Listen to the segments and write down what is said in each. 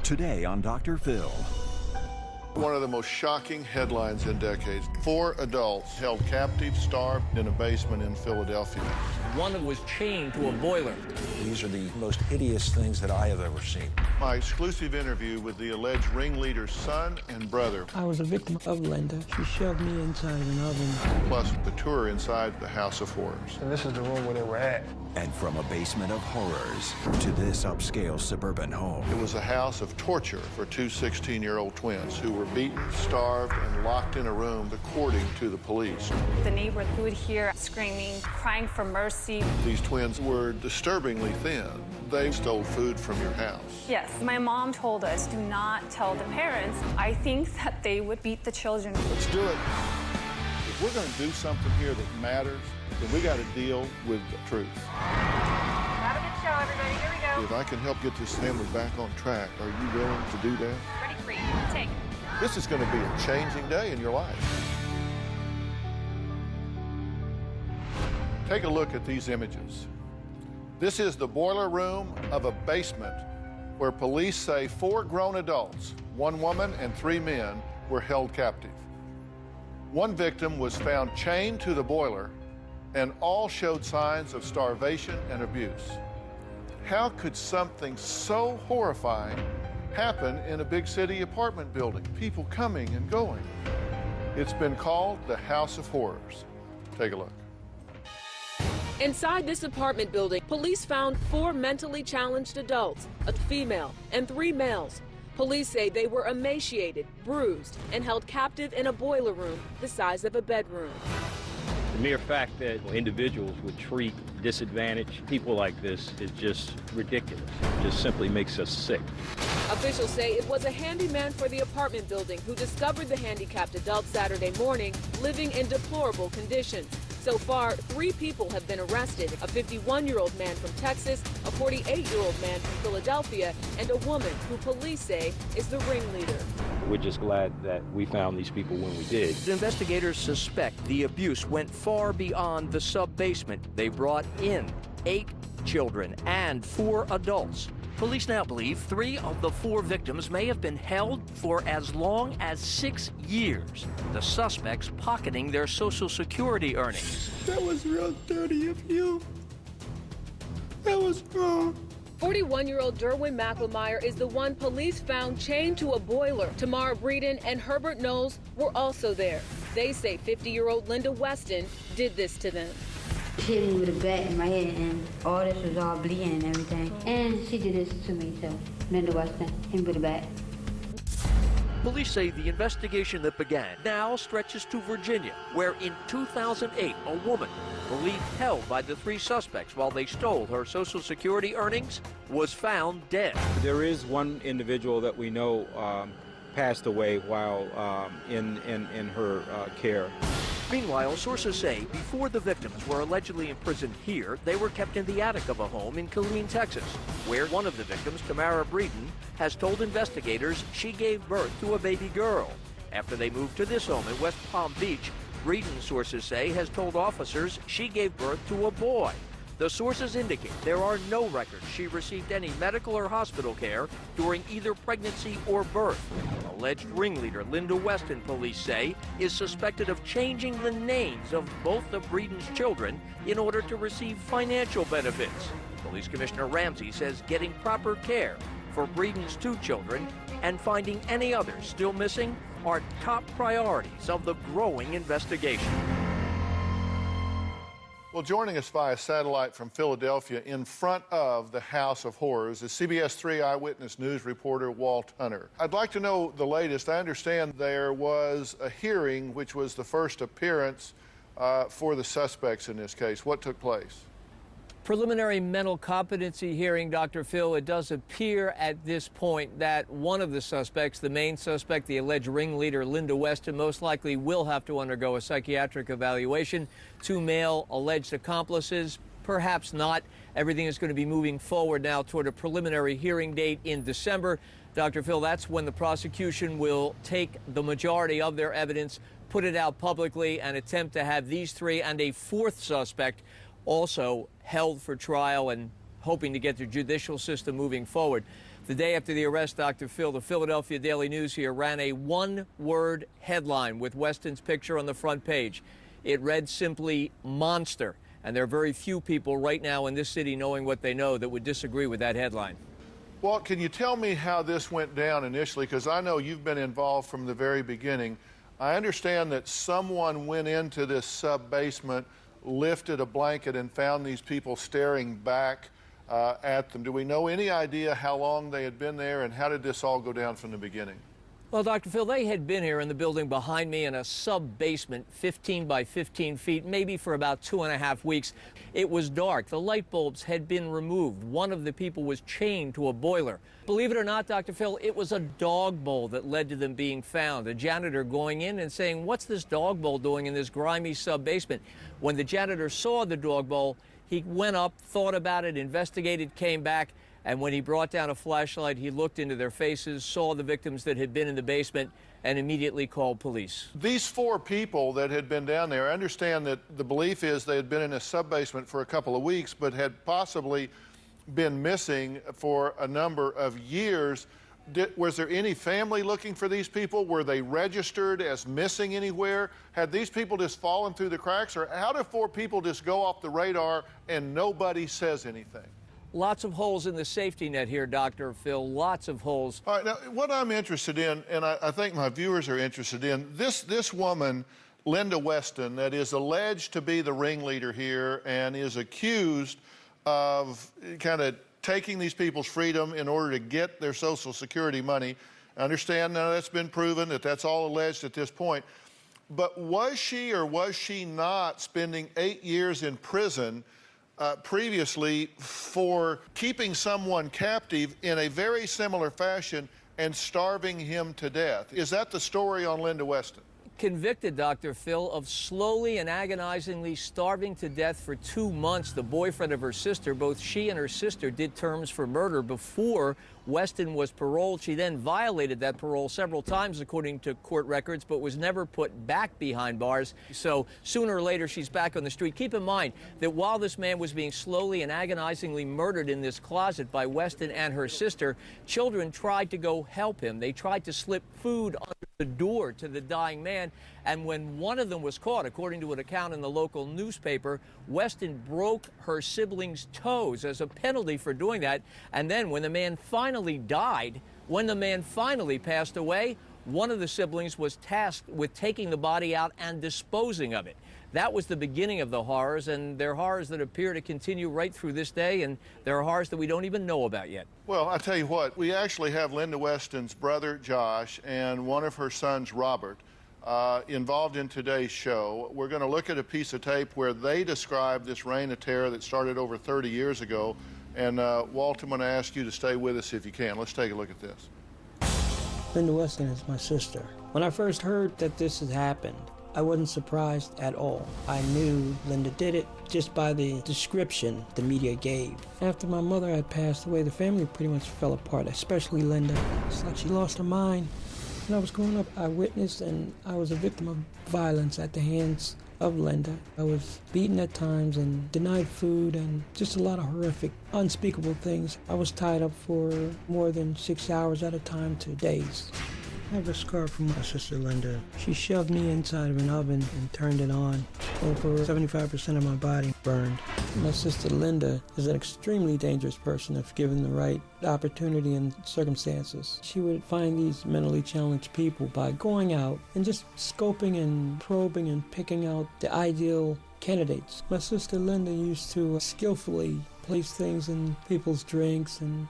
Today on Dr. Phil. One of the most shocking headlines in decades. 4 adults held captive, starved in a basement in Philadelphia. One was chained to a boiler. These are the most hideous things that I have ever seen. My exclusive interview with the alleged ringleader's son and brother. I was a victim of Linda. She shoved me inside of an oven. Plus the tour inside the House of Horrors. And this is the room where they were at. And from a basement of horrors to this upscale suburban home. It was a house of torture for 2 16-year-old twins who were beaten, starved, and locked in a room, according to the police. The neighbor would hear screaming, crying for mercy. These twins were disturbingly thin. They stole food from your house. Yes, my mom told us, do not tell the parents. I think that they would beat the children. Let's do it. If we're going to do something here that matters, then we got to deal with the truth. Have a good show, everybody. Here we go. If I can help get this family back on track, are you willing to do that? Ready for you. Take. This is going to be a changing day in your life. Take a look at these images. This is the boiler room of a basement where police say 4 grown adults, 1 woman and 3 men, were held captive. 1 victim was found chained to the boiler, and all showed signs of starvation and abuse. How could something so horrifying happen in a big city apartment building? People coming and going. It's been called the House of Horrors. Take a look. Inside this apartment building, police found 4 mentally challenged adults, a female and 3 males. Police say they were emaciated, bruised, and held captive in a boiler room the size of a bedroom. The mere fact that individuals would treat disadvantaged people like this is just ridiculous. It just simply makes us sick. Officials say it was a handyman for the apartment building who discovered the handicapped adult Saturday morning living in deplorable conditions. So far, 3 people have been arrested, a 51-year-old man from Texas, a 48-year-old man from Philadelphia, and a woman who police say is the ringleader. We're just glad that we found these people when we did. The investigators suspect the abuse went far beyond the sub-basement. They brought in 8 children and 4 adults. Police now believe 3 of the 4 victims may have been held for as long as 6 years. The suspects pocketing their Social Security earnings. That was real dirty of you. That was wrong. 41-year-old Derwin McLemire is the one police found chained to a boiler. Tamara Breeden and Herbert Knowles were also there. They say 50-year-old Linda Weston did this to them. She hit me with a bat in my head, and all this was all bleeding and everything. And she did this to me, too. Linda Weston, hit me with a bat. Police say the investigation that began now stretches to Virginia, where in 2008, a woman believed held by the 3 suspects while they stole her Social Security earnings was found dead. There is one individual that we know passed away while in her care. Meanwhile, sources say before the victims were allegedly imprisoned here, they were kept in the attic of a home in Killeen, Texas, where one of the victims, Tamara Breeden, has told investigators she gave birth to a baby girl. After they moved to this home in West Palm Beach, Breeden, sources say, has told officers she gave birth to a boy. The sources indicate there are no records she received any medical or hospital care during either pregnancy or birth. Alleged ringleader Linda Weston, police say, is suspected of changing the names of both of Breeden's children in order to receive financial benefits. Police Commissioner Ramsey says getting proper care for Breeden's 2 children and finding any others still missing are top priorities of the growing investigation. Well, joining us via satellite from Philadelphia in front of the House of Horrors is CBS 3 Eyewitness News reporter Walt Hunter. I'd like to know the latest. I understand there was a hearing which was the first appearance for the suspects in this case. What took place? Preliminary mental competency hearing, Dr. Phil. It does appear at this point that one of the suspects, the main suspect, the alleged ringleader, Linda Weston, most likely will have to undergo a psychiatric evaluation. 2 male alleged accomplices, perhaps not. Everything is going to be moving forward now toward a preliminary hearing date in December. Dr. Phil, that's when the prosecution will take the majority of their evidence, put it out publicly, and attempt to have these 3 and a 4th suspect also held for trial and hoping to get the judicial system moving forward. The day after the arrest, Dr. Phil, the Philadelphia Daily News here ran a one-word headline with Weston's picture on the front page. It read simply, monster. And there are very few people right now in this city, knowing what they know, that would disagree with that headline. Well, can you tell me how this went down initially? Because I know you've been involved from the very beginning. I understand that someone went into this sub-basement, lifted a blanket, and found these people staring back at them. Do we know any idea how long they had been there, and how did this all go down from the beginning? Well, Dr. Phil, they had been here in the building behind me in a sub-basement, 15 by 15 feet, maybe for about 2.5 weeks. It was dark. The light bulbs had been removed. One of the people was chained to a boiler. Believe it or not, Dr. Phil, it was a dog bowl that led to them being found. A janitor going in and saying, "What's this dog bowl doing in this grimy sub-basement?" When the janitor saw the dog bowl, he went up, thought about it, investigated, came back, and when he brought down a flashlight, he looked into their faces, saw the victims that had been in the basement, and immediately called police. These 4 people that had been down there, I understand that the belief is they had been in a sub-basement for a couple of weeks, but had possibly been missing for a number of years. Was there any family looking for these people? Were they registered as missing anywhere? Had these people just fallen through the cracks? Or how do 4 people just go off the radar and nobody says anything? Lots of holes in the safety net here, Dr. Phil, lots of holes. All right, now, what I'm interested in, and I think my viewers are interested in, this woman, Linda Weston, that is alleged to be the ringleader here and is accused of kind of taking these people's freedom in order to get their Social Security money. I understand now that's been proven, that that's all alleged at this point. But was she or was she not spending 8 years in prison previously for keeping someone captive in a very similar fashion and starving him to death? Is that the story on Linda Weston? Convicted, Dr. Phil, of slowly and agonizingly starving to death for 2 months the boyfriend of her sister. Both she and her sister did terms for murder before Weston was paroled. She then violated that parole several times, according to court records, but was never put back behind bars. So sooner or later, she's back on the street. Keep in mind that while this man was being slowly and agonizingly murdered in this closet by Weston and her sister, children tried to go help him. They tried to slip food under the door to the dying man, and when one of them was caught, according to an account in the local newspaper, Weston broke her siblings' toes as a penalty for doing that. And then when the man finally died, when the man finally passed away, one of the siblings was tasked with taking the body out and disposing of it. That was the beginning of the horrors, and they're horrors that appear to continue right through this day, and there are horrors that we don't even know about yet. Well, I tell you what, we actually have Linda Weston's brother, Josh, and one of her sons, Robert, involved in today's show. We're going to look at a piece of tape where they describe this reign of terror that started over 30 years ago. And Walt, I'm going to ask you to stay with us if you can. Let's take a look at this. Linda Weston is my sister. When I first heard that this had happened, I wasn't surprised at all. I knew Linda did it just by the description the media gave. After my mother had passed away, the family pretty much fell apart, especially Linda. It's like she lost her mind. When I was growing up, I witnessed and I was a victim of violence at the hands of Linda. I was beaten at times and denied food and just a lot of horrific, unspeakable things. I was tied up for more than 6 hours at a time to days. I have a scar from my sister Linda. She shoved me inside of an oven and turned it on. Over 75% of my body burned. My sister Linda is an extremely dangerous person if given the right opportunity and circumstances. She would find these mentally challenged people by going out and just scoping and probing and picking out the ideal candidates. My sister Linda used to skillfully place things in people's drinks and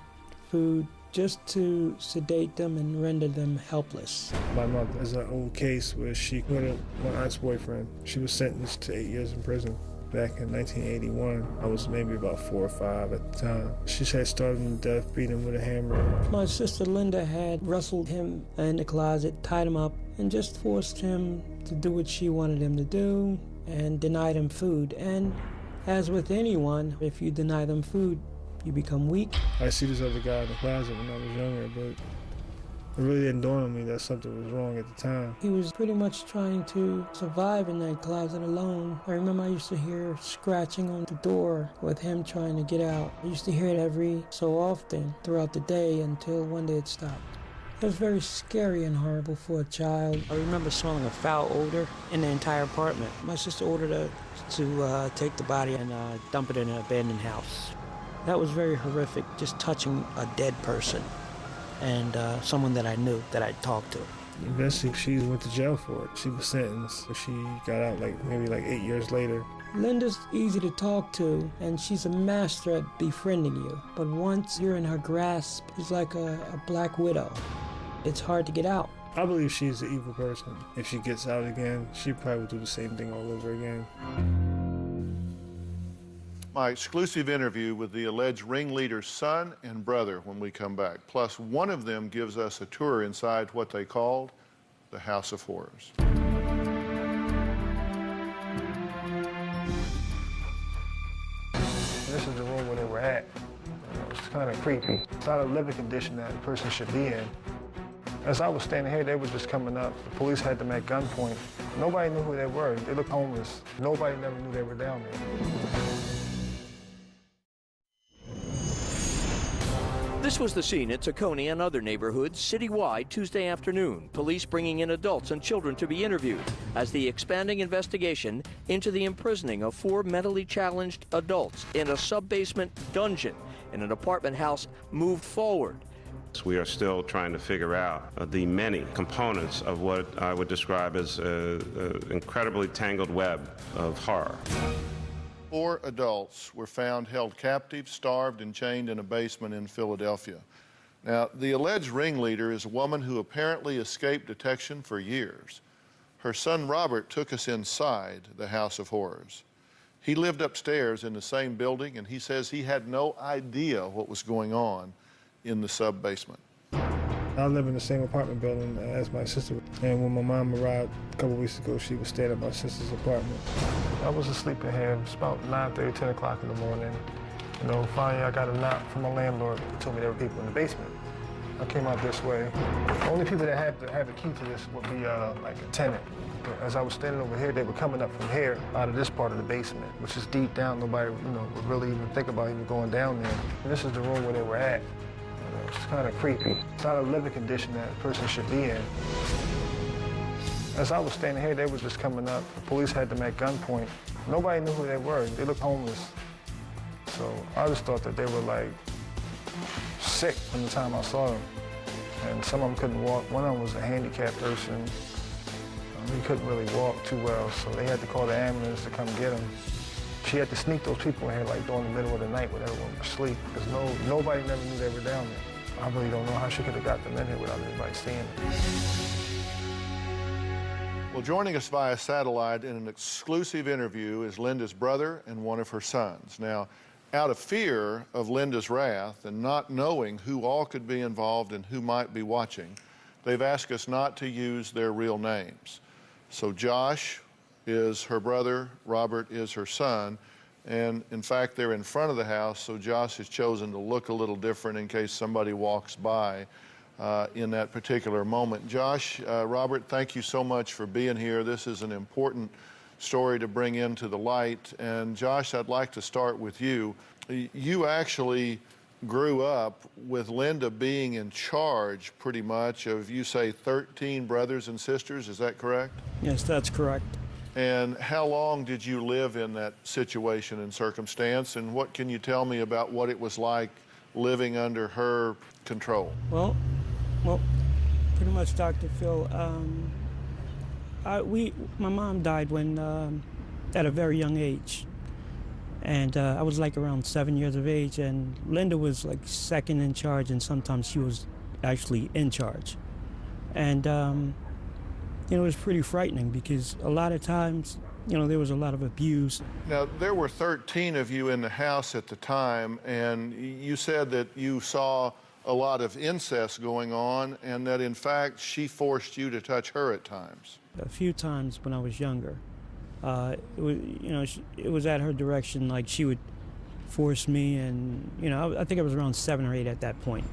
food just to sedate them and render them helpless. My mother has an old case where she murdered my aunt's boyfriend. She was sentenced to 8 years in prison. Back in 1981, I was maybe about 4 or 5 at the time. She had starved him to death, beat him with a hammer. My sister Linda had wrestled him in the closet, tied him up, and just forced him to do what she wanted him to do and denied him food. And as with anyone, if you deny them food, you become weak. I see this other guy in the closet when I was younger, but It really didn't dawn on me that something was wrong at the time. He was pretty much trying to survive in that closet alone. I remember I used to hear scratching on the door with him trying to get out. I used to hear it every so often throughout the day until one day it stopped. It was very scary and horrible for a child. I remember smelling a foul odor in the entire apartment. My sister ordered us to take the body and dump it in an abandoned house. That was very horrific, just touching a dead person and someone that I knew, that I talked to. Eventually, she went to jail for it. She was sentenced. She got out maybe 8 years later. Linda's easy to talk to, and she's a master at befriending you. But once you're in her grasp, it's like a black widow. It's hard to get out. I believe she's an evil person. If she gets out again, she probably would do the same thing all over again. My exclusive interview with the alleged ringleader's son and brother when we come back. Plus, one of them gives us a tour inside what they called the House of Horrors. This is the room where they were at. It's kind of creepy. It's not a living condition that a person should be in. As I was standing here, they were just coming up. The police had them at gunpoint. Nobody knew who they were. They looked homeless. Nobody never knew they were down there. This was the scene at Tacony and other neighborhoods citywide Tuesday afternoon. Police bringing in adults and children to be interviewed as the expanding investigation into the imprisoning of 4 mentally challenged adults in a sub-basement dungeon in an apartment house moved forward. We are still trying to figure out the many components of what I would describe as an incredibly tangled web of horror. 4 adults were found held captive, starved, and chained in a basement in Philadelphia. Now, the alleged ringleader is a woman who apparently escaped detection for years. Her son Robert took us inside the House of Horrors. He lived upstairs in the same building, and he says he had no idea what was going on in the sub-basement. I live in the same apartment building as my sister. And when my mom arrived a couple weeks ago, she was staying at my sister's apartment. I was asleep in here. It was about 9:30, 10 o'clock in the morning. Finally I got a knock from my landlord who told me there were people in the basement. I came out this way. The only people that have the key to this would be like a tenant. As I was standing over here, they were coming up from here, out of this part of the basement, which is deep down. Nobody, would really even think about even going down there. And this is the room where they were at. It's kind of creepy. It's not a living condition that a person should be in. As I was standing here, they were just coming up. The police had them at gunpoint. Nobody knew who they were. They looked homeless. So I just thought that they were sick from the time I saw them. And some of them couldn't walk. One of them was a handicapped person. He couldn't really walk too well, so they had to call the ambulance to come get him. She had to sneak those people in here during the middle of the night when everyone was asleep, because nobody never knew they were down there. I really don't know how she could have got them in here without anybody seeing them. Well, joining us via satellite in an exclusive interview is Linda's brother and one of her sons. Now, out of fear of Linda's wrath and not knowing who all could be involved and who might be watching, they've asked us not to use their real names. So Josh is her brother, Robert is her son, and in fact they're in front of the house, so Josh has chosen to look a little different in case somebody walks by in that particular moment. Josh, Robert, thank you so much for being here. This is an important story to bring into the light, and Josh, I'd like to start with you. You actually grew up with Linda being in charge pretty much of, you say, 13 brothers and sisters, is that correct? Yes, that's correct. And how long did you live in that situation and circumstance, and what can you tell me about what it was like living under her control? Well, pretty much, Dr. Phil, my mom died when, at a very young age. And I was around 7 years of age, and Linda was second in charge, and sometimes she was actually in charge. And it was pretty frightening because a lot of times, there was a lot of abuse. Now, there were 13 of you in the house at the time, and you said that you saw a lot of incest going on, and that in fact she forced you to touch her at times. A few times when I was younger. It was at her direction, she would force me, and I think I was around 7 or 8 at that point.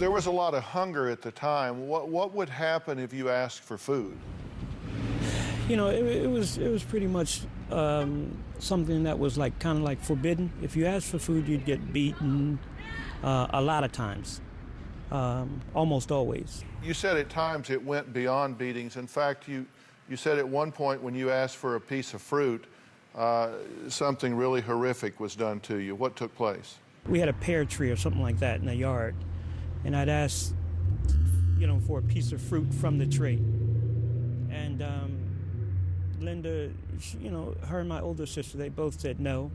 There was a lot of hunger at the time. What would happen if you asked for food? You know, it was pretty much something that was like kind of like forbidden. If you asked for food, you'd get beaten a lot of times, almost always. You said at times it went beyond beatings. In fact, you said at one point when you asked for a piece of fruit, something really horrific was done to you. What took place? We had a pear tree or something like that in the yard, and I'd asked, you know, for a piece of fruit from the tree. And Linda, you know, her and my older sister, they both said no.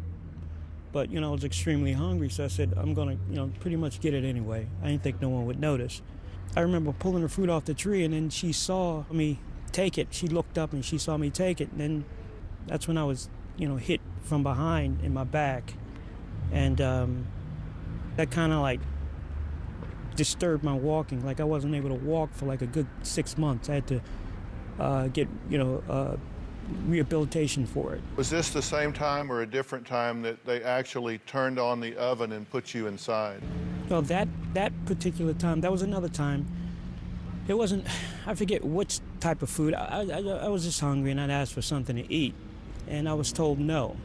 But, you know, I was extremely hungry, so I said, I'm going to, you know, pretty much get it anyway. I didn't think no one would notice. I remember pulling the fruit off the tree, and then she saw me take it. She looked up, and she saw me take it. And then that's when I was, you know, hit from behind in my back. And that kind of, like, disturbed my walking. Like, I wasn't able to walk for, like, a good 6 months. I had to get, you know, rehabilitation for it. Was this the same time or a different time that they actually turned on the oven and put you inside? No, that particular time, that was another time. It wasn't, I forget which type of food. I was just hungry, and I'd asked for something to eat, and I was told no.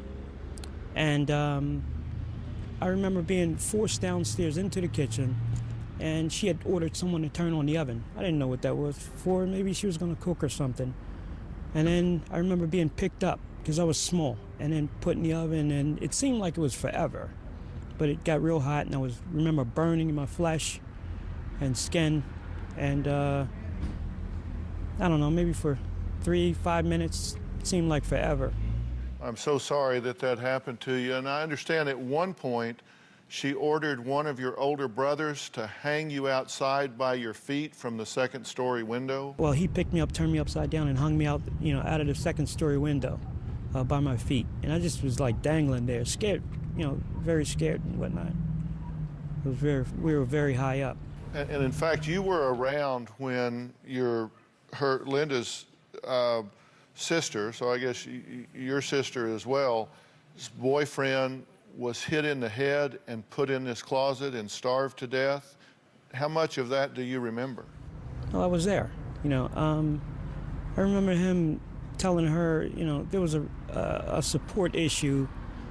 And I remember being forced downstairs into the kitchen, and she had ordered someone to turn on the oven. I didn't know what that was for. Maybe she was going to cook or something. And then I remember being picked up because I was small, and then put in the oven, and it seemed like it was forever. But it got real hot, and I remember burning my flesh and skin, and I don't know, maybe for 3-5 minutes, it seemed like forever. I'm so sorry that that happened to you, and I understand at one point she ordered one of your older brothers to hang you outside by your feet from the second-story window. Well, he picked me up, turned me upside down, and hung me out, you know, out of the second-story window by my feet. And I just was like dangling there, scared, you know, very scared and whatnot. We were very high up. And in fact, you were around when Linda's sister, so I guess your sister as well, his boyfriend was hit in the head and put in this closet and starved to death. How much of that do you remember? Well, I was there. You know, I remember him telling her, you know, there was a support issue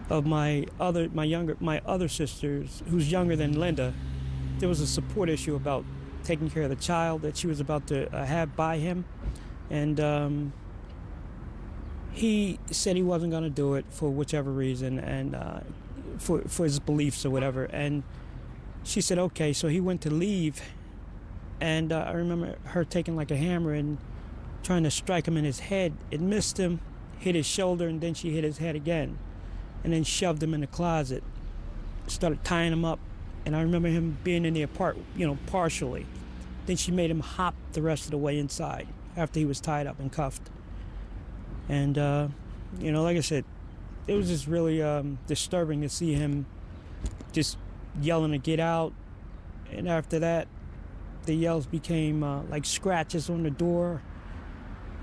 of my other sisters, who's younger than Linda. There was a support issue about taking care of the child that she was about to have by him, and he said he wasn't going to do it for whichever reason, and for his beliefs or whatever. And she said okay, so he went to leave, and I remember her taking like a hammer and trying to strike him in his head. It missed him, hit his shoulder, and then she hit his head again, and then shoved him in the closet, started tying him up. And I remember him being in there partially. Then she made him hop the rest of the way inside after he was tied up and cuffed. And you know, like I said, it was just really disturbing to see him just yelling to get out. And after that, the yells became like scratches on the door.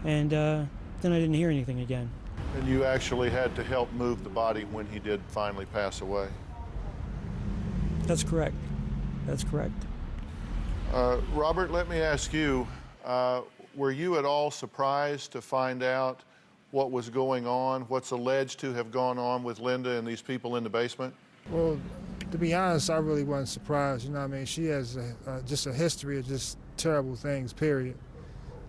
And then I didn't hear anything again. And you actually had to help move the body when he did finally pass away? That's correct. That's correct. Robert, let me ask you, were you at all surprised to find out what was going on, what's alleged to have gone on with Linda and these people in the basement? Well, to be honest, I really wasn't surprised. You know what I mean? She has just a history of just terrible things, period.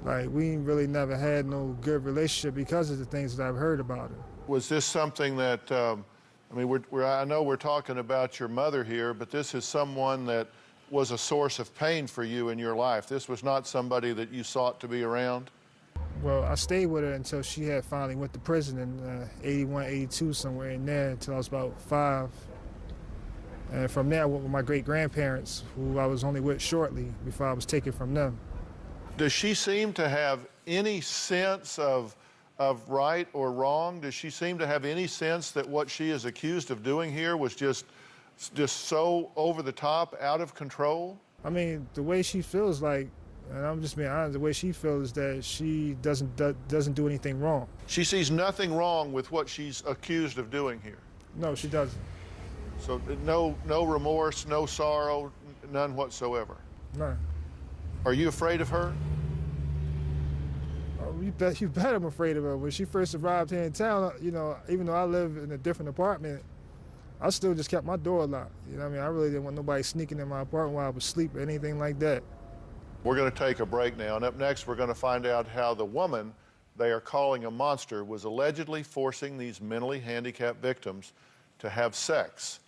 Like, we really never had no good relationship because of the things that I've heard about her. Was this something that, I mean, I know we're talking about your mother here, but this is someone that was a source of pain for you in your life. This was not somebody that you sought to be around? Well, I stayed with her until she had finally went to prison in 81, 82, somewhere in there, until I was about 5. And from there, I went with my great-grandparents, who I was only with shortly before I was taken from them. Does she seem to have any sense of right or wrong? Does she seem to have any sense that what she is accused of doing here was just so over the top, out of control? I mean, the way she feels like, and I'm just being honest, the way she feels is that she doesn't do anything wrong. She sees nothing wrong with what she's accused of doing here? No, she doesn't. So no remorse, no sorrow, none whatsoever? None. Are you afraid of her? Oh, you bet I'm afraid of her. When she first arrived here in town, you know, even though I live in a different apartment, I still just kept my door locked. You know what I mean? I really didn't want nobody sneaking in my apartment while I was asleep or anything like that. We're going to take a break now, and up next we're going to find out how the woman they are calling a monster was allegedly forcing these mentally handicapped victims to have sex,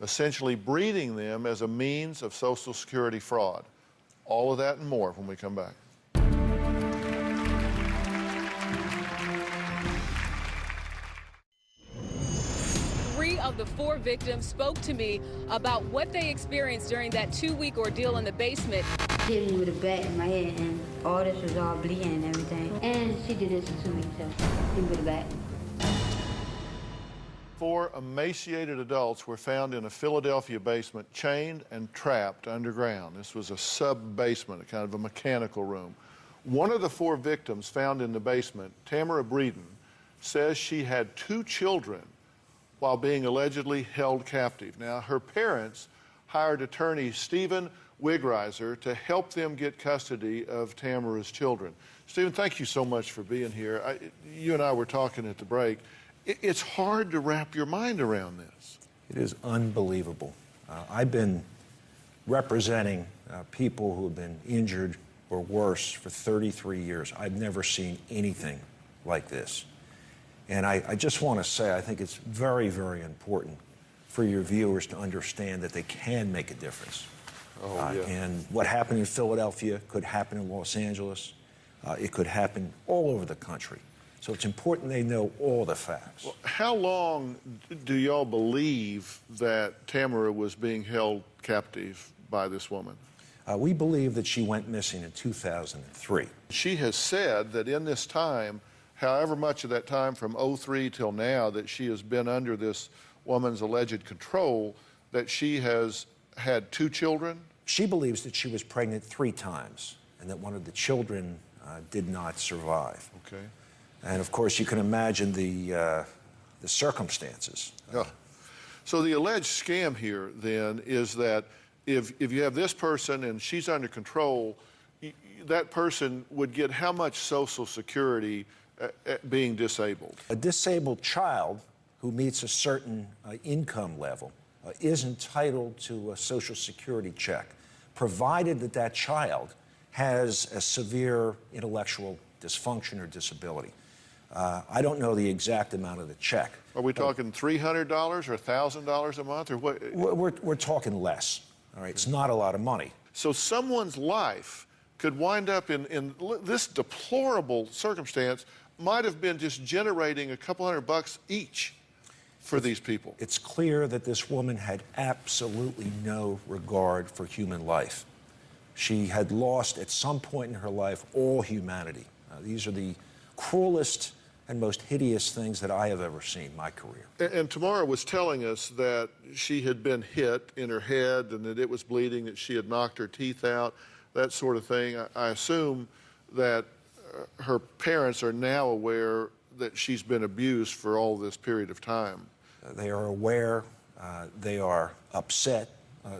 essentially breeding them as a means of Social Security fraud. All of that and more when we come back. Of the 4 victims spoke to me about what they experienced during that 2-week ordeal in the basement. She hit me with a bat in my head, and all this was all bleeding and everything. And she did this to me, so hit me with a bat. 4 emaciated adults were found in a Philadelphia basement, chained and trapped underground. This was a sub-basement, a kind of a mechanical room. One of the 4 victims found in the basement, Tamara Breeden, says she had 2 children while being allegedly held captive. Now, her parents hired attorney Stephen Wigreiser to help them get custody of Tamara's children. Stephen, thank you so much for being here. You and I were talking at the break. It's hard to wrap your mind around this. It is unbelievable. I've been representing people who have been injured or worse for 33 years. I've never seen anything like this. And I just want to say, I think it's very, very important for your viewers to understand that they can make a difference. And what happened in Philadelphia could happen in Los Angeles. It could happen all over the country. So it's important they know all the facts. Well, how long do y'all believe that Tamara was being held captive by this woman? We believe that she went missing in 2003. She has said that in this time, however much of that time from 2003 till now that she has been under this woman's alleged control, that she has had 2 children? She believes that she was pregnant 3 times and that one of the children did not survive. Okay. And of course, you can imagine the circumstances. So the alleged scam here then is that if you have this person and she's under control, that person would get how much Social Security being disabled? A disabled child who meets a certain income level is entitled to a Social Security check, provided that that child has a severe intellectual dysfunction or disability. I don't know the exact amount of the check. Are we talking $300 or $1,000 a month, or what? We're talking less. All right, it's not a lot of money. So someone's life could wind up in this deplorable circumstance. Might have been just generating a couple $100 each for these people. It's clear that this woman had absolutely no regard for human life. She had lost at some point in her life all humanity. These are the cruelest and most hideous things that I have ever seen in my career. And Tamara was telling us that she had been hit in her head and that it was bleeding, that she had knocked her teeth out, that sort of thing. I assume that her parents are now aware that she's been abused for all this period of time. They are aware, they are upset,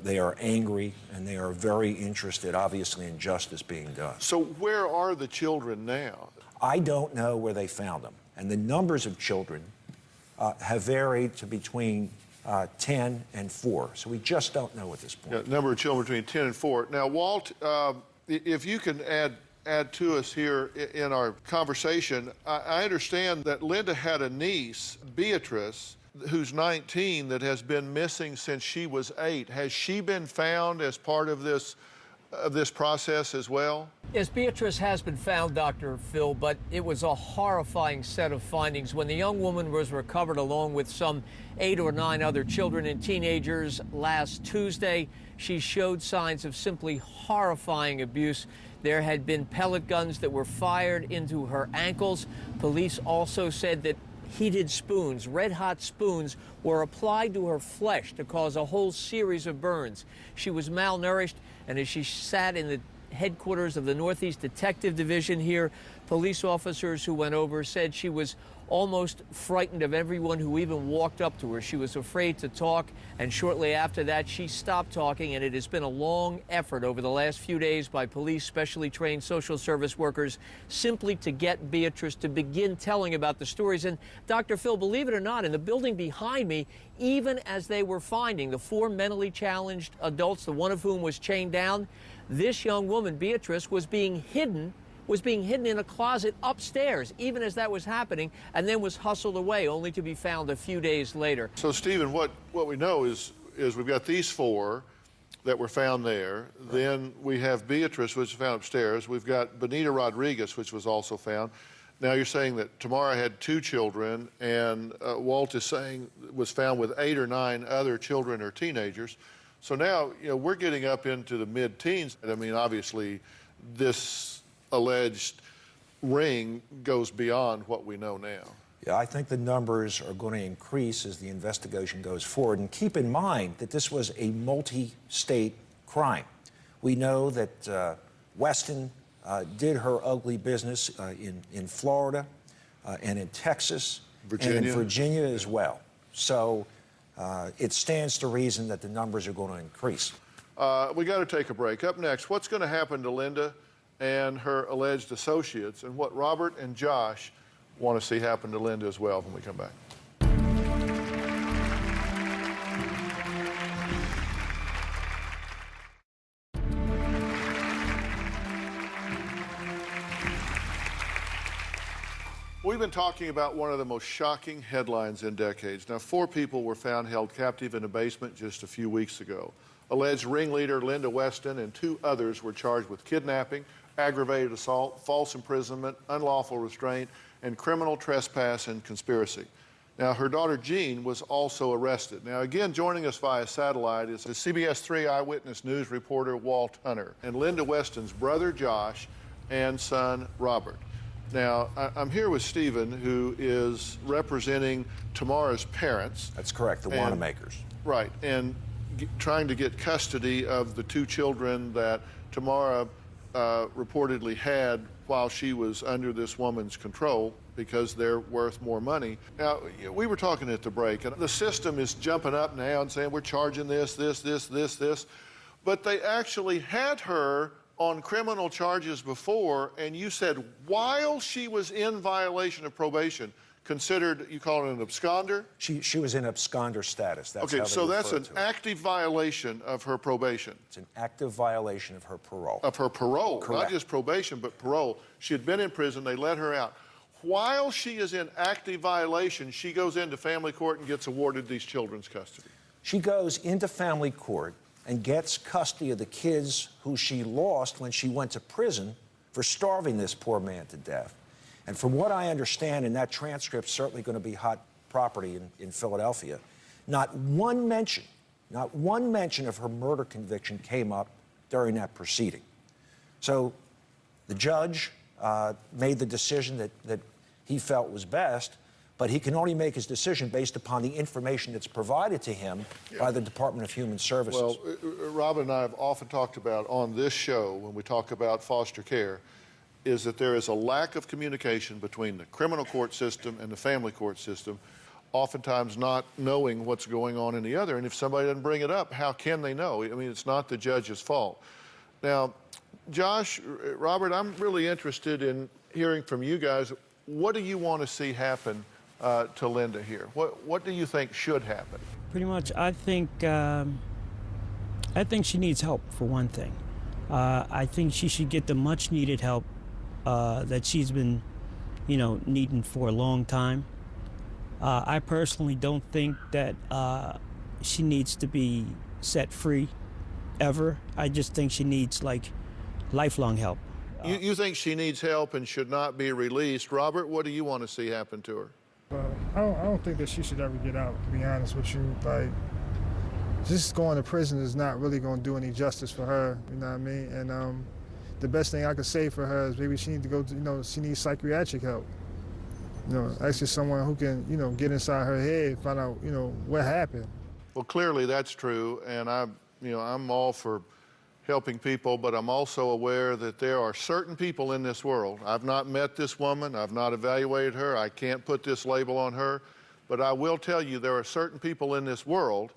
they are angry, and they are very interested, obviously, in justice being done. So where are the children now? I don't know where they found them. And the numbers of children have varied to between 10 and 4. So we just don't know at this point. Yeah, number of children between 10 and 4. Now, Walt, if you can add to us here in our conversation, I understand that Linda had a niece, Beatrice, who's 19, that has been missing since she was 8. Has she been found as part of this process as well? Yes, Beatrice has been found, Dr. Phil, but it was a horrifying set of findings. When the young woman was recovered along with some 8 or 9 other children and teenagers last Tuesday, she showed signs of simply horrifying abuse. There had been pellet guns that were fired into her ankles. Police also said that heated spoons, red-hot spoons, were applied to her flesh to cause a whole series of burns. She was malnourished, and as she sat in the headquarters of the Northeast Detective Division here, Police officers who went over said she was almost frightened of everyone who even walked up to her. She was afraid to talk, and shortly after that, she stopped talking, and it has been a long effort over the last few days by police, specially trained social service workers, simply to get Beatrice to begin telling about the stories. And Dr. Phil, believe it or not, in the building behind me, even as they were finding the 4 mentally challenged adults, the one of whom was chained down, this young woman, Beatrice, was being hidden in a closet upstairs, even as that was happening, and then was hustled away, only to be found a few days later. So, Stephen, what we know is we've got these 4 that were found there. Right. Then we have Beatrice, which was found upstairs. We've got Benita Rodriguez, which was also found. Now you're saying that Tamara had 2 children, and Walt is saying was found with 8 or 9 other children or teenagers. So now, we're getting up into the mid-teens. I mean, obviously, this alleged ring goes beyond what we know now. Yeah, I think the numbers are going to increase as the investigation goes forward. And keep in mind that this was a multi-state crime. We know that Weston did her ugly business in Florida and in Texas, Virginia. And in Virginia as well. So it stands to reason that the numbers are going to increase. We got to take a break. Up next, what's going to happen to Linda and her alleged associates, and what Robert and Josh want to see happen to Linda as well when we come back. We've been talking about one of the most shocking headlines in decades. Now, 4 people were found held captive in a basement just a few weeks ago. Alleged ringleader Linda Weston and 2 others were charged with kidnapping, aggravated assault, false imprisonment, unlawful restraint, and criminal trespass and conspiracy. Now, her daughter Jean was also arrested. Now, again, joining us via satellite is the CBS 3 Eyewitness News reporter Walt Hunter and Linda Weston's brother Josh and son Robert. Now, I'm here with Stephen, who is representing Tamara's parents. That's correct, the Wanamaker's. Right, and trying to get custody of the 2 children that Tamara reportedly had while she was under this woman's control, because they're worth more money. Now, we were talking at the break, and the system is jumping up now and saying we're charging this, but they actually had her on criminal charges before, and you said while she was in violation of probation, considered, you call it an absconder? She was in absconder status. That's okay, so that's an active violation of her probation. It's an active violation of her parole. Of her parole, correct. Not just probation, but parole. She had been in prison, they let her out. While she is in active violation, she goes into family court and gets awarded these children's custody. She goes into family court and gets custody of the kids who she lost when she went to prison for starving this poor man to death. And from what I understand, and that transcript's certainly going to be hot property in Philadelphia, not one mention of her murder conviction came up during that proceeding. So the judge made the decision that he felt was best, but he can only make his decision based upon the information that's provided to him by the Department of Human Services. Well, Robin and I have often talked about on this show, when we talk about foster care, is that there is a lack of communication between the criminal court system and the family court system, oftentimes not knowing what's going on in the other. And if somebody doesn't bring it up, how can they know? I mean, it's not the judge's fault. Now, Josh, Robert, I'm really interested in hearing from you guys. What do you want to see happen to Linda here? What do you think should happen? Pretty much, I think she needs help, for one thing. I think she should get the much-needed help that she's been, needing for a long time. I personally don't think that she needs to be set free, ever. I just think she needs, lifelong help. You think she needs help and should not be released. Robert, what do you want to see happen to her? I don't think that she should ever get out, to be honest with you. Just going to prison is not really going to do any justice for her, you know what I mean? And the best thing I could say for her is maybe she needs to go to, she needs psychiatric help. Actually someone who can, get inside her head, find out, what happened. Well, clearly that's true, and I'm all for helping people, but I'm also aware that there are certain people in this world. I've not met this woman. I've not evaluated her. I can't put this label on her. But I will tell you there are certain people in this world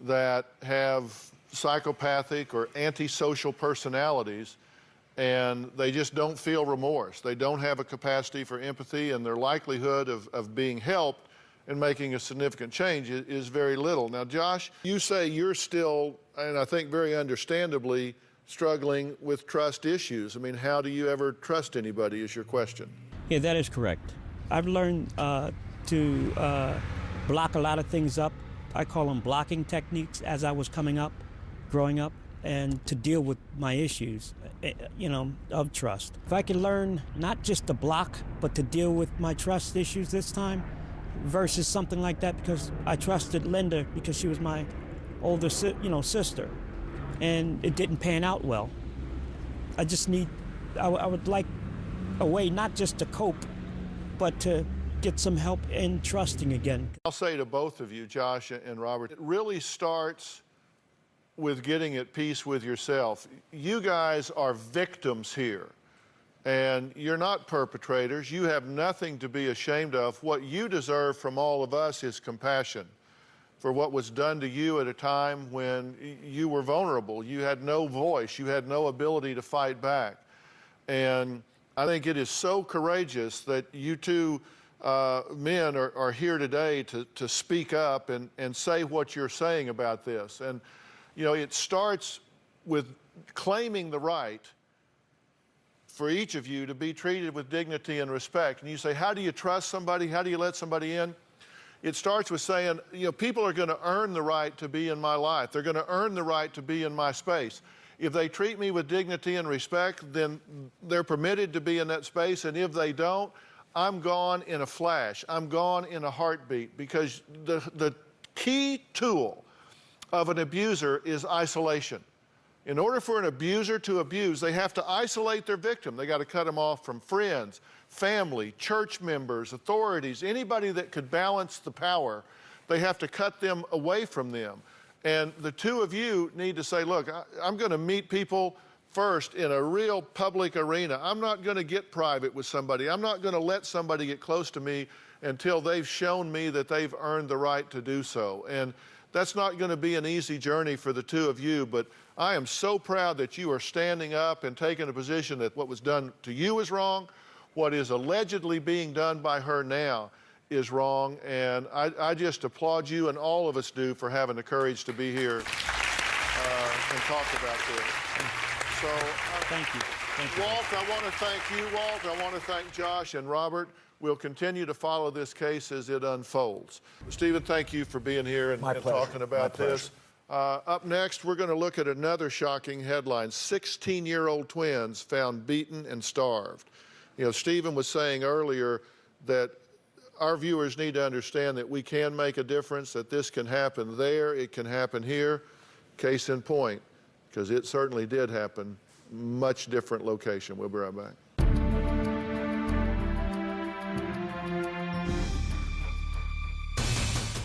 that have psychopathic or antisocial personalities, and they just don't feel remorse. They don't have a capacity for empathy, and their likelihood of being helped and making a significant change is very little. Now, Josh, you say you're still, and I think very understandably, struggling with trust issues. I mean, how do you ever trust anybody is your question. Yeah, that is correct. I've learned to block a lot of things up. I call them blocking techniques as I was growing up, and to deal with my issues, of trust. If I can learn not just to block, but to deal with my trust issues this time, versus something like that, because I trusted Linda because she was my older sister, and it didn't pan out well. I would like a way not just to cope, but to get some help in trusting again. I'll say to both of you, Josh and Robert, it really starts with getting at peace with yourself. You guys are victims here, and you're not perpetrators. You have nothing to be ashamed of. What you deserve from all of us is compassion for what was done to you at a time when you were vulnerable. You had no voice. You had no ability to fight back. And I think it is so courageous that you two men are here today to speak up and say what you're saying about this. And, it starts with claiming the right for each of you to be treated with dignity and respect. And you say, how do you trust somebody? How do you let somebody in? It starts with saying, people are going to earn the right to be in my life. They're going to earn the right to be in my space. If they treat me with dignity and respect, then they're permitted to be in that space. And if they don't, I'm gone in a flash. I'm gone in a heartbeat, because the key tool of an abuser is isolation. In order for an abuser to abuse, they have to isolate their victim. They got to cut them off from friends, family, church members, authorities, anybody that could balance the power. They have to cut them away from them. And the two of you need to say, look, I'm going to meet people first in a real public arena. I'm not going to get private with somebody. I'm not going to let somebody get close to me until they've shown me that they've earned the right to do so. And that's not going to be an easy journey for the two of you, but I am so proud that you are standing up and taking a position that what was done to you is wrong. What is allegedly being done by her now is wrong, and I just applaud you, and all of us do, for having the courage to be here and talk about this. So, thank you. Walt, I want to thank you. Walt, I want to thank Josh and Robert. We'll continue to follow this case as it unfolds. Stephen, thank you for being here and talking about this. Up next, we're going to look at another shocking headline. 16-year-old twins found beaten and starved. Stephen was saying earlier that our viewers need to understand that we can make a difference, that this can happen there, it can happen here. Case in point, because it certainly did happen, much different location. We'll be right back.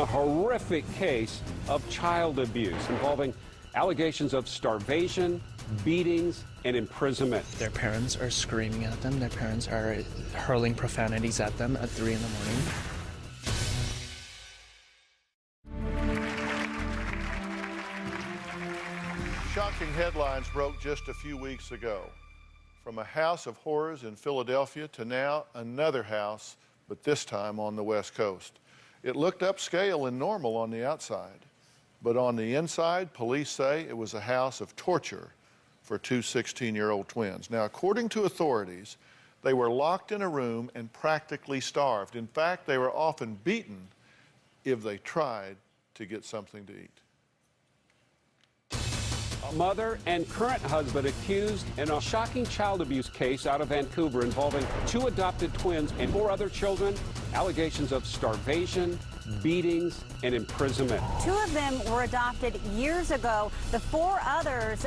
A horrific case of child abuse involving allegations of starvation, beatings, and imprisonment. Their parents are screaming at them. Their parents are hurling profanities at them at 3 in the morning. Shocking headlines broke just a few weeks ago. From a house of horrors in Philadelphia to now another house, but this time on the West Coast. It looked upscale and normal on the outside, but on the inside, police say it was a house of torture for two 16-year-old twins. Now, according to authorities, they were locked in a room and practically starved. In fact, they were often beaten if they tried to get something to eat. A mother and current husband accused in a shocking child abuse case out of Vancouver involving 2 adopted twins and 4 other children. Allegations of starvation, beatings, and imprisonment. 2 of them were adopted years ago. The 4 others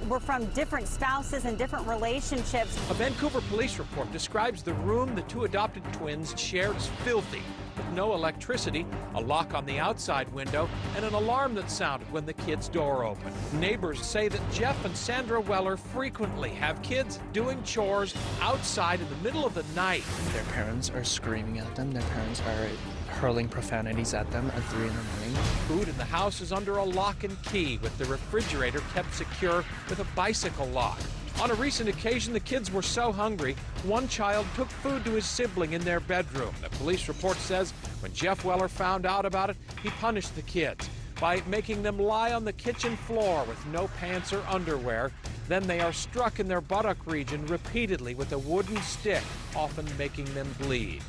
were from different spouses and different relationships. A Vancouver police report describes the room the 2 adopted twins shared as filthy. with no electricity, a lock on the outside window, and an alarm that sounded when the kids' door opened. Neighbors say that Jeff and Sandra Weller frequently have kids doing chores outside in the middle of the night. Their parents are screaming at them. Their parents are hurling profanities at them at 3 in the morning. Food in the house is under a lock and key, with the refrigerator kept secure with a bicycle lock. On a recent occasion, the kids were so hungry, one child took food to his sibling in their bedroom. The police report says when Jeff Weller found out about it, he punished the kids by making them lie on the kitchen floor with no pants or underwear. Then they are struck in their buttock region repeatedly with a wooden stick, often making them bleed.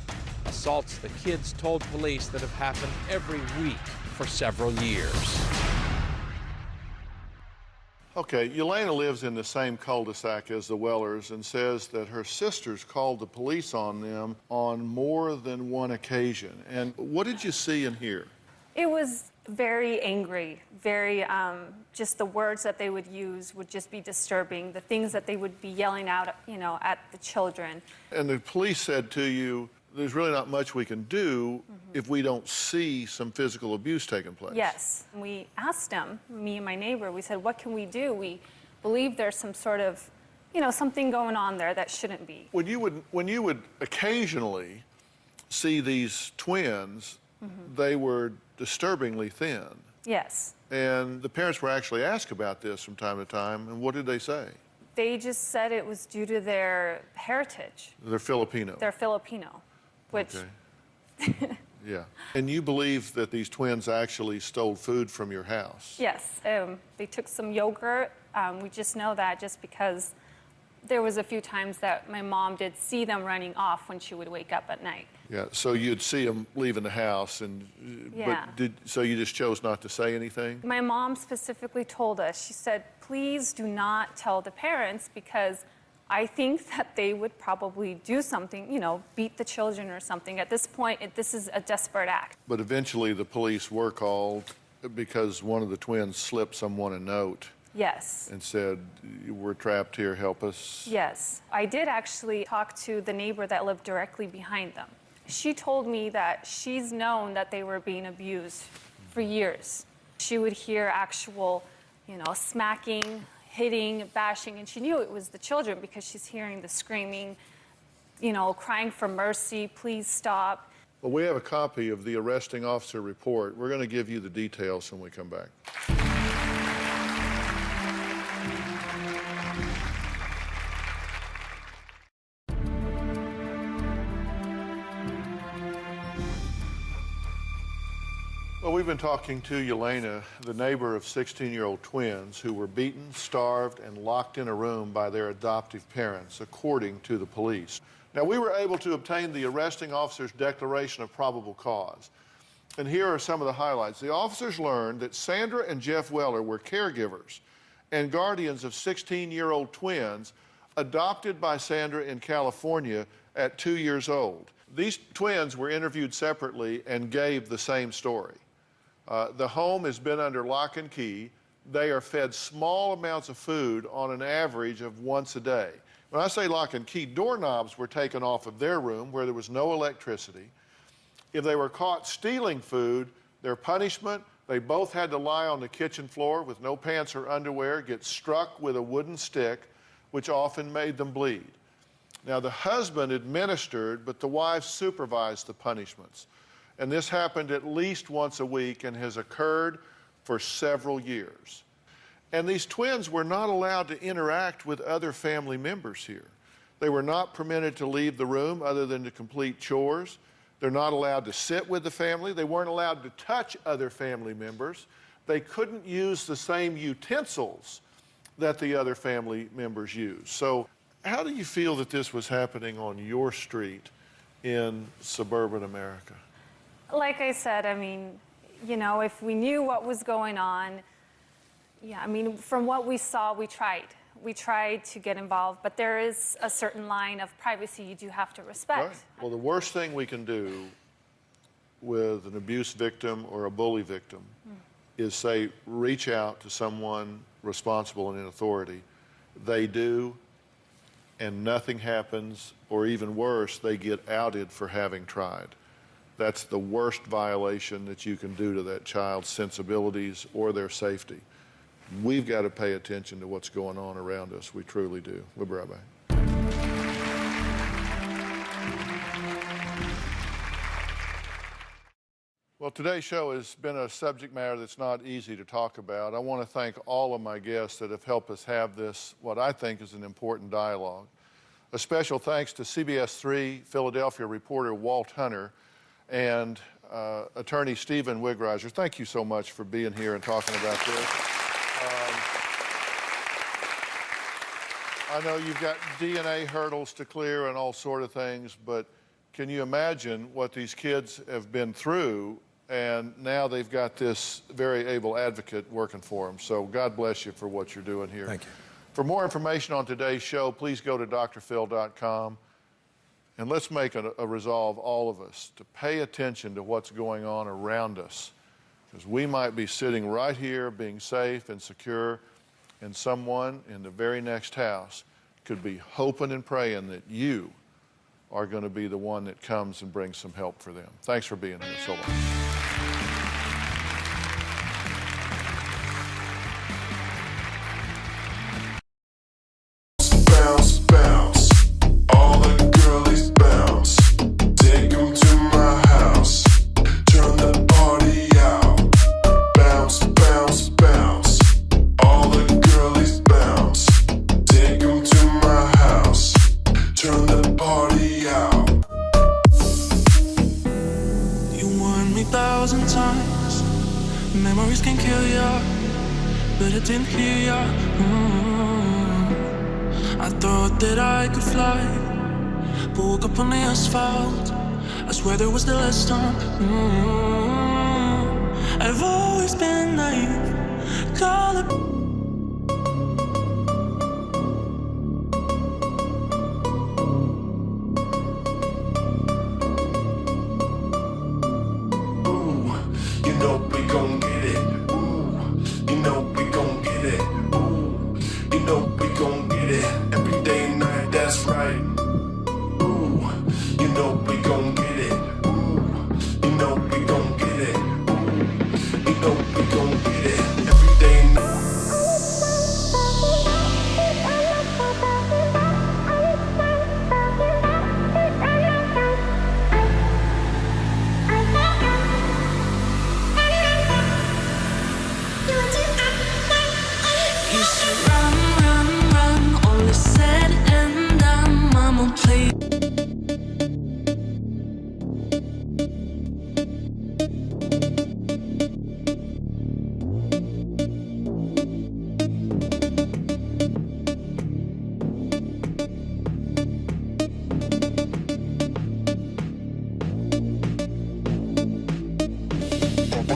Assaults the kids told police that have happened every week for several years. Okay, Yelena lives in the same cul-de-sac as the Wellers and says that her sisters called the police on them on more than one occasion. And what did you see and hear? It was very angry, very, just the words that they would use would just be disturbing, the things that they would be yelling out, at the children. And the police said to you, there's really not much we can do if we don't see some physical abuse taking place. Yes. We asked them, me and my neighbor, we said, what can we do? We believe there's some sort of, something going on there that shouldn't be. When you would occasionally see these twins, they were disturbingly thin. Yes. And the parents were actually asked about this from time to time, and what did they say? They just said it was due to their heritage. They're Filipino. They're Filipino, which... Okay. Yeah. And you believe that these twins actually stole food from your house? Yes. They took some yogurt. We just know that just because there was a few times that my mom did see them running off when she would wake up at night. Yeah, so you'd see them leaving the house, and yeah. So you just chose not to say anything? My mom specifically told us, she said, please do not tell the parents because I think that they would probably do something, beat the children or something. At this point, this is a desperate act. But eventually the police were called because one of the twins slipped someone a note. Yes. And said, we're trapped here, help us. Yes. I did actually talk to the neighbor that lived directly behind them. She told me that she's known that they were being abused for years. She would hear actual, smacking, hitting, bashing, and she knew it was the children because she's hearing the screaming, crying for mercy, please stop. Well, we have a copy of the arresting officer report. We're going to give you the details when we come back. Well, we've been talking to Yelena, the neighbor of 16-year-old twins who were beaten, starved, and locked in a room by their adoptive parents, according to the police. Now, we were able to obtain the arresting officer's declaration of probable cause. And here are some of the highlights. The officers learned that Sandra and Jeff Weller were caregivers and guardians of 16-year-old twins adopted by Sandra in California at 2 years old. These twins were interviewed separately and gave the same story. The home has been under lock and key. They are fed small amounts of food on an average of once a day. When I say lock and key, doorknobs were taken off of their room where there was no electricity. If they were caught stealing food, their punishment, they both had to lie on the kitchen floor with no pants or underwear, get struck with a wooden stick, which often made them bleed. Now, the husband administered, but the wife supervised the punishments. And this happened at least once a week and has occurred for several years. And these twins were not allowed to interact with other family members here. They were not permitted to leave the room other than to complete chores. They're not allowed to sit with the family. They weren't allowed to touch other family members. They couldn't use the same utensils that the other family members used. So how do you feel that this was happening on your street in suburban America? Like I said, if we knew what was going on, from what we saw, we tried. We tried to get involved, but there is a certain line of privacy you do have to respect. Right. Well, the worst thing we can do with an abuse victim or a bully victim is say, reach out to someone responsible and in authority. They do, and nothing happens, or even worse, they get outed for having tried. That's the worst violation that you can do to that child's sensibilities or their safety. We've got to pay attention to what's going on around us. We truly do. We'll be right back. Well, today's show has been a subject matter that's not easy to talk about. I want to thank all of my guests that have helped us have this, what I think is an important dialogue. A special thanks to CBS 3 Philadelphia reporter Walt Hunter and attorney Stephen Wigreiser. Thank you so much for being here and talking about this. I know you've got DNA hurdles to clear and all sort of things, but can you imagine what these kids have been through? And now they've got this very able advocate working for them. So God bless you for what you're doing here. Thank you. For more information on today's show, please go to drphil.com. And let's make a resolve, all of us, to pay attention to what's going on around us. Because we might be sitting right here being safe and secure, and someone in the very next house could be hoping and praying that you are going to be the one that comes and brings some help for them. Thanks for being here so long. Bounce, bounce, all the girlies bounce. Take 'em to my house, turn the party out. Bounce, bounce, bounce, all the girlies bounce. Take 'em to my house, turn the party out. You warned me 1,000 times, memories can kill ya, but I didn't hear ya. I thought that I could fly, but woke up on the asphalt. I swear there was the last time. I've always been naive, call it. Ooh, you know we gon' get it. Ooh, you know we gon' get it. Ooh, you know we gon' get it. Every day and night, that's right. Ooh, you know we gon' get it. Ooh, you know we gon' get it. Ooh, you know we gon' get it. Every day and night. You should run, run, run, all is said and done, mama, please.